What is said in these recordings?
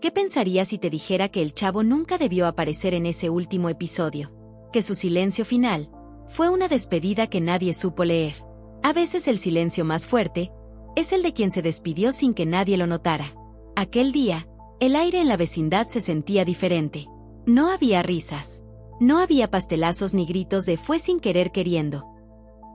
¿Qué pensarías si te dijera que el Chavo nunca debió aparecer en ese último episodio? Que su silencio final fue una despedida que nadie supo leer. A veces el silencio más fuerte es el de quien se despidió sin que nadie lo notara. Aquel día, el aire en la vecindad se sentía diferente. No había risas. No había pastelazos ni gritos de "fue sin querer queriendo".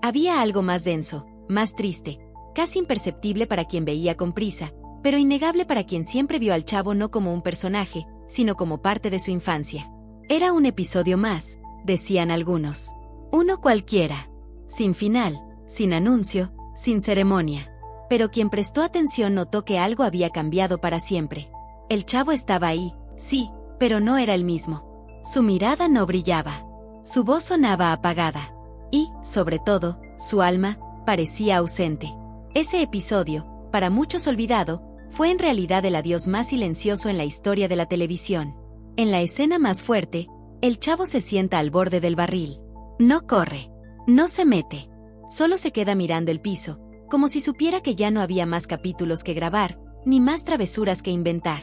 Había algo más denso, más triste, casi imperceptible para quien veía con prisa, pero innegable para quien siempre vio al Chavo no como un personaje, sino como parte de su infancia. Era un episodio más, decían algunos. Uno cualquiera. Sin final, sin anuncio, sin ceremonia. Pero quien prestó atención notó que algo había cambiado para siempre. El Chavo estaba ahí, sí, pero no era el mismo. Su mirada no brillaba. Su voz sonaba apagada. Y, sobre todo, su alma parecía ausente. Ese episodio, para muchos olvidado, fue en realidad el adiós más silencioso en la historia de la televisión. En la escena más fuerte, el Chavo se sienta al borde del barril. No corre. No se mete. Solo se queda mirando el piso, como si supiera que ya no había más capítulos que grabar, ni más travesuras que inventar.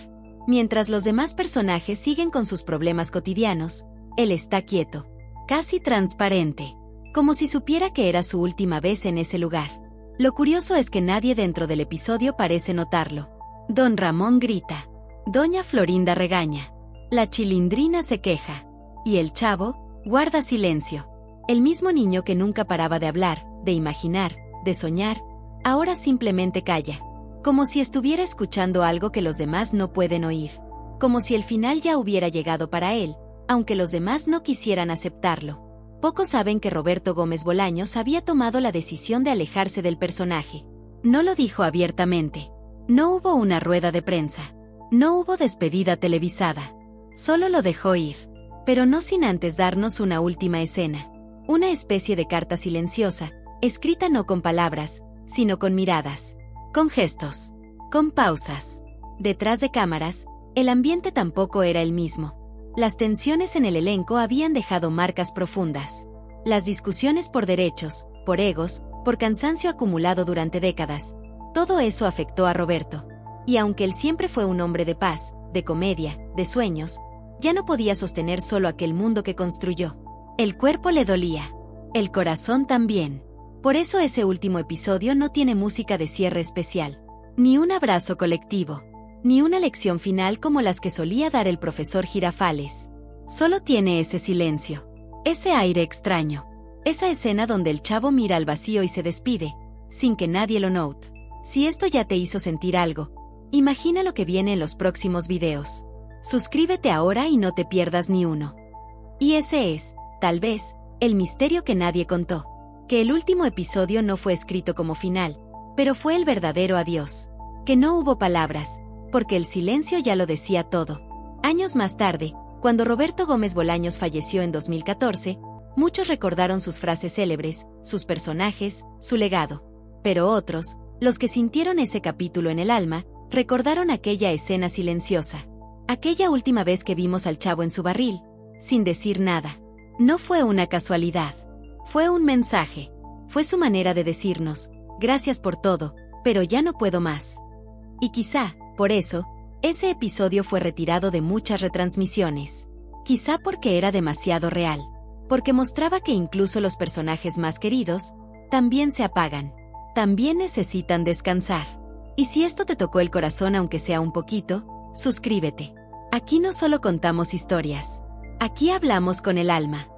Mientras los demás personajes siguen con sus problemas cotidianos, él está quieto, casi transparente, como si supiera que era su última vez en ese lugar. Lo curioso es que nadie dentro del episodio parece notarlo. Don Ramón grita. Doña Florinda regaña. La Chilindrina se queja. Y el Chavo guarda silencio. El mismo niño que nunca paraba de hablar, de imaginar, de soñar, ahora simplemente calla. Como si estuviera escuchando algo que los demás no pueden oír. Como si el final ya hubiera llegado para él, aunque los demás no quisieran aceptarlo. Pocos saben que Roberto Gómez Bolaños había tomado la decisión de alejarse del personaje. No lo dijo abiertamente. No hubo una rueda de prensa. No hubo despedida televisada. Solo lo dejó ir. Pero no sin antes darnos una última escena. Una especie de carta silenciosa, escrita no con palabras, sino con miradas. Con gestos. Con pausas. Detrás de cámaras, el ambiente tampoco era el mismo. Las tensiones en el elenco habían dejado marcas profundas. Las discusiones por derechos, por egos, por cansancio acumulado durante décadas. Todo eso afectó a Roberto. Y aunque él siempre fue un hombre de paz, de comedia, de sueños, ya no podía sostener solo aquel mundo que construyó. El cuerpo le dolía. El corazón también. Por eso ese último episodio no tiene música de cierre especial. Ni un abrazo colectivo. Ni una lección final como las que solía dar el profesor Girafales. Solo tiene ese silencio. Ese aire extraño. Esa escena donde el Chavo mira al vacío y se despide, sin que nadie lo note. Si esto ya te hizo sentir algo, imagina lo que viene en los próximos videos. Suscríbete ahora y no te pierdas ni uno. Y ese es, tal vez, el misterio que nadie contó. Que el último episodio no fue escrito como final, pero fue el verdadero adiós. Que no hubo palabras, porque el silencio ya lo decía todo. Años más tarde, cuando Roberto Gómez Bolaños falleció en 2014, muchos recordaron sus frases célebres, sus personajes, su legado. Pero otros, los que sintieron ese capítulo en el alma, recordaron aquella escena silenciosa. Aquella última vez que vimos al Chavo en su barril, sin decir nada. No fue una casualidad. Fue un mensaje. Fue su manera de decirnos, gracias por todo, pero ya no puedo más. Y quizá, por eso, ese episodio fue retirado de muchas retransmisiones. Quizá porque era demasiado real. Porque mostraba que incluso los personajes más queridos, también se apagan. También necesitan descansar. Y si esto te tocó el corazón aunque sea un poquito, suscríbete. Aquí no solo contamos historias. Aquí hablamos con el alma.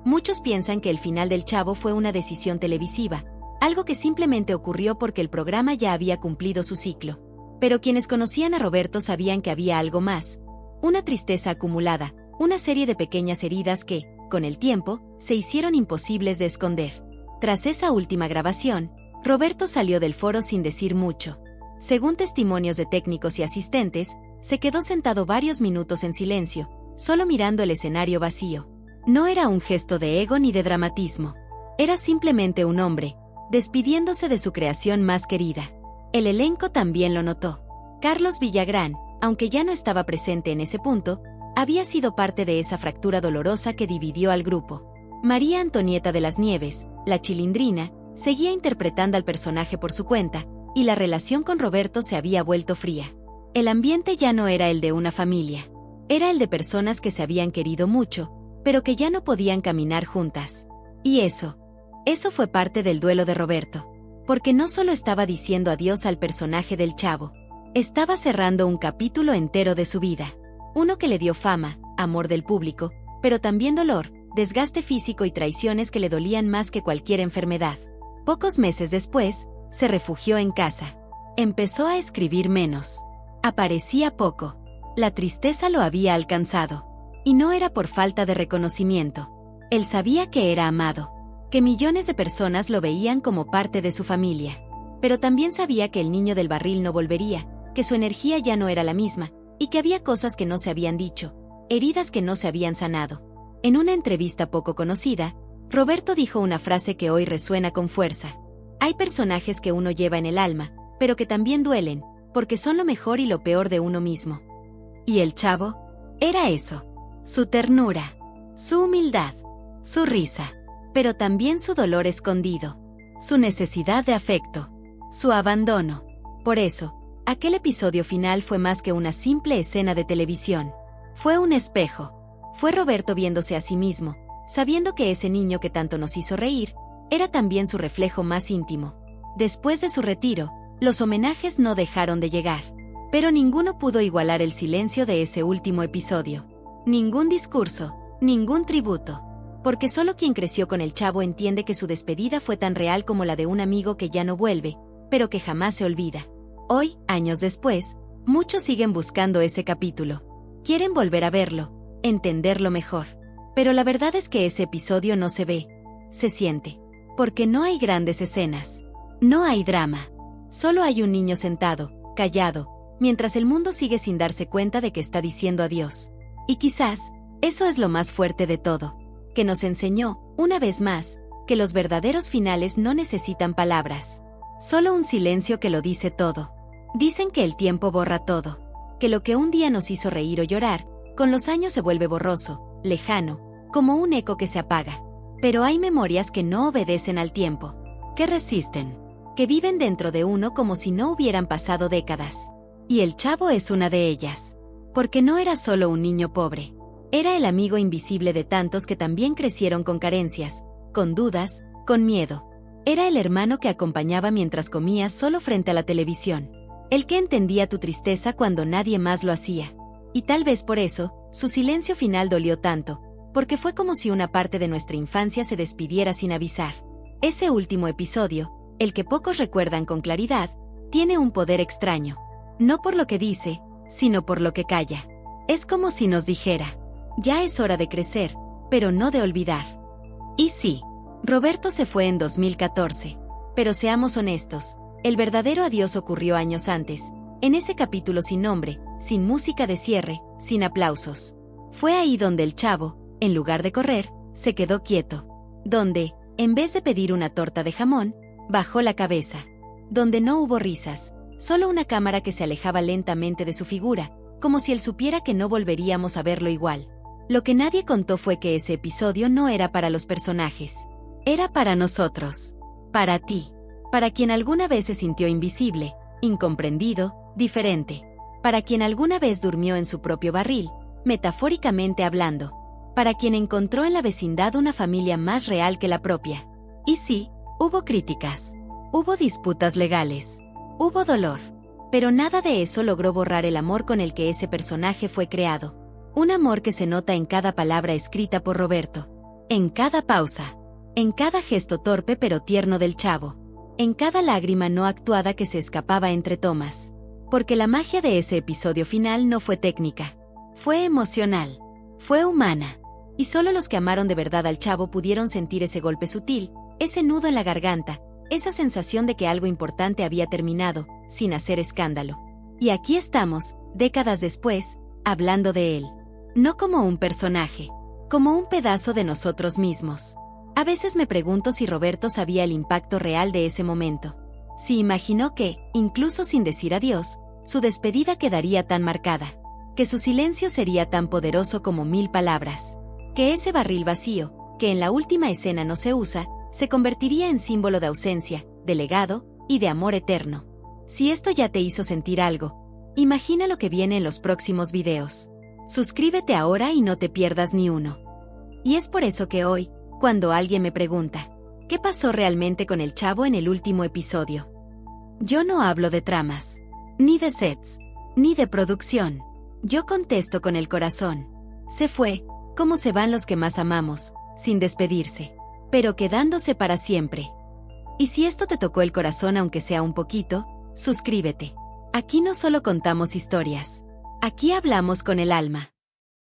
Muchos piensan que el final del Chavo fue una decisión televisiva, algo que simplemente ocurrió porque el programa ya había cumplido su ciclo. Pero quienes conocían a Roberto sabían que había algo más. Una tristeza acumulada, una serie de pequeñas heridas que, con el tiempo, se hicieron imposibles de esconder. Tras esa última grabación, Roberto salió del foro sin decir mucho. Según testimonios de técnicos y asistentes, se quedó sentado varios minutos en silencio, solo mirando el escenario vacío. No era un gesto de ego ni de dramatismo. Era simplemente un hombre, despidiéndose de su creación más querida. El elenco también lo notó. Carlos Villagrán, aunque ya no estaba presente en ese punto, había sido parte de esa fractura dolorosa que dividió al grupo. María Antonieta de las Nieves, la Chilindrina, seguía interpretando al personaje por su cuenta, y la relación con Roberto se había vuelto fría. El ambiente ya no era el de una familia. Era el de personas que se habían querido mucho, pero que ya no podían caminar juntas. Y eso fue parte del duelo de Roberto. Porque no solo estaba diciendo adiós al personaje del Chavo, estaba cerrando un capítulo entero de su vida. Uno que le dio fama, amor del público, pero también dolor, desgaste físico y traiciones que le dolían más que cualquier enfermedad. Pocos meses después, se refugió en casa. Empezó a escribir menos. Aparecía poco. La tristeza lo había alcanzado. Y no era por falta de reconocimiento. Él sabía que era amado, que millones de personas lo veían como parte de su familia. Pero también sabía que el niño del barril no volvería, que su energía ya no era la misma, y que había cosas que no se habían dicho, heridas que no se habían sanado. En una entrevista poco conocida, Roberto dijo una frase que hoy resuena con fuerza. Hay personajes que uno lleva en el alma, pero que también duelen, porque son lo mejor y lo peor de uno mismo. ¿Y el Chavo? Era eso. Su ternura, su humildad, su risa, pero también su dolor escondido, su necesidad de afecto, su abandono. Por eso, aquel episodio final fue más que una simple escena de televisión. Fue un espejo. Fue Roberto viéndose a sí mismo, sabiendo que ese niño que tanto nos hizo reír, era también su reflejo más íntimo. Después de su retiro, los homenajes no dejaron de llegar. Pero ninguno pudo igualar el silencio de ese último episodio. Ningún discurso, ningún tributo. Porque solo quien creció con el Chavo entiende que su despedida fue tan real como la de un amigo que ya no vuelve, pero que jamás se olvida. Hoy, años después, muchos siguen buscando ese capítulo. Quieren volver a verlo, entenderlo mejor. Pero la verdad es que ese episodio no se ve, se siente. Porque no hay grandes escenas. No hay drama. Solo hay un niño sentado, callado, mientras el mundo sigue sin darse cuenta de que está diciendo adiós. Y quizás, eso es lo más fuerte de todo. Que nos enseñó, una vez más, que los verdaderos finales no necesitan palabras. Solo un silencio que lo dice todo. Dicen que el tiempo borra todo. Que lo que un día nos hizo reír o llorar, con los años se vuelve borroso, lejano, como un eco que se apaga. Pero hay memorias que no obedecen al tiempo. Que resisten. Que viven dentro de uno como si no hubieran pasado décadas. Y el Chavo es una de ellas. Porque no era solo un niño pobre. Era el amigo invisible de tantos que también crecieron con carencias, con dudas, con miedo. Era el hermano que acompañaba mientras comías solo frente a la televisión. El que entendía tu tristeza cuando nadie más lo hacía. Y tal vez por eso, su silencio final dolió tanto, porque fue como si una parte de nuestra infancia se despidiera sin avisar. Ese último episodio, el que pocos recuerdan con claridad, tiene un poder extraño. No por lo que dice, sino por lo que calla. Es como si nos dijera: ya es hora de crecer, pero no de olvidar. Y sí, Roberto se fue en 2014. Pero seamos honestos, el verdadero adiós ocurrió años antes, en ese capítulo sin nombre, sin música de cierre, sin aplausos. Fue ahí donde el Chavo, en lugar de correr, se quedó quieto. Donde, en vez de pedir una torta de jamón, bajó la cabeza. Donde no hubo risas, solo una cámara que se alejaba lentamente de su figura, como si él supiera que no volveríamos a verlo igual. Lo que nadie contó fue que ese episodio no era para los personajes. Era para nosotros. Para ti. Para quien alguna vez se sintió invisible, incomprendido, diferente. Para quien alguna vez durmió en su propio barril, metafóricamente hablando. Para quien encontró en la vecindad una familia más real que la propia. Y sí, hubo críticas. Hubo disputas legales. Hubo dolor. Pero nada de eso logró borrar el amor con el que ese personaje fue creado. Un amor que se nota en cada palabra escrita por Roberto. En cada pausa. En cada gesto torpe pero tierno del Chavo. En cada lágrima no actuada que se escapaba entre tomas. Porque la magia de ese episodio final no fue técnica. Fue emocional. Fue humana. Y solo los que amaron de verdad al Chavo pudieron sentir ese golpe sutil, ese nudo en la garganta, esa sensación de que algo importante había terminado, sin hacer escándalo. Y aquí estamos, décadas después, hablando de él. No como un personaje, como un pedazo de nosotros mismos. A veces me pregunto si Roberto sabía el impacto real de ese momento. Si imaginó que, incluso sin decir adiós, su despedida quedaría tan marcada. Que su silencio sería tan poderoso como 1000 palabras. Que ese barril vacío, que en la última escena no se usa, se convertiría en símbolo de ausencia, de legado y de amor eterno. Si esto ya te hizo sentir algo, Imagina lo que viene en los próximos videos. Suscríbete ahora y no te pierdas ni uno. Y es por eso que hoy, cuando alguien me pregunta, ¿qué pasó realmente con el chavo en el último episodio? Yo no hablo de tramas, ni de sets, ni de producción. Yo contesto con el corazón. Se fue, como se van los que más amamos, sin despedirse, pero quedándose para siempre. Y si esto te tocó el corazón aunque sea un poquito, suscríbete. Aquí no solo contamos historias. Aquí hablamos con el alma.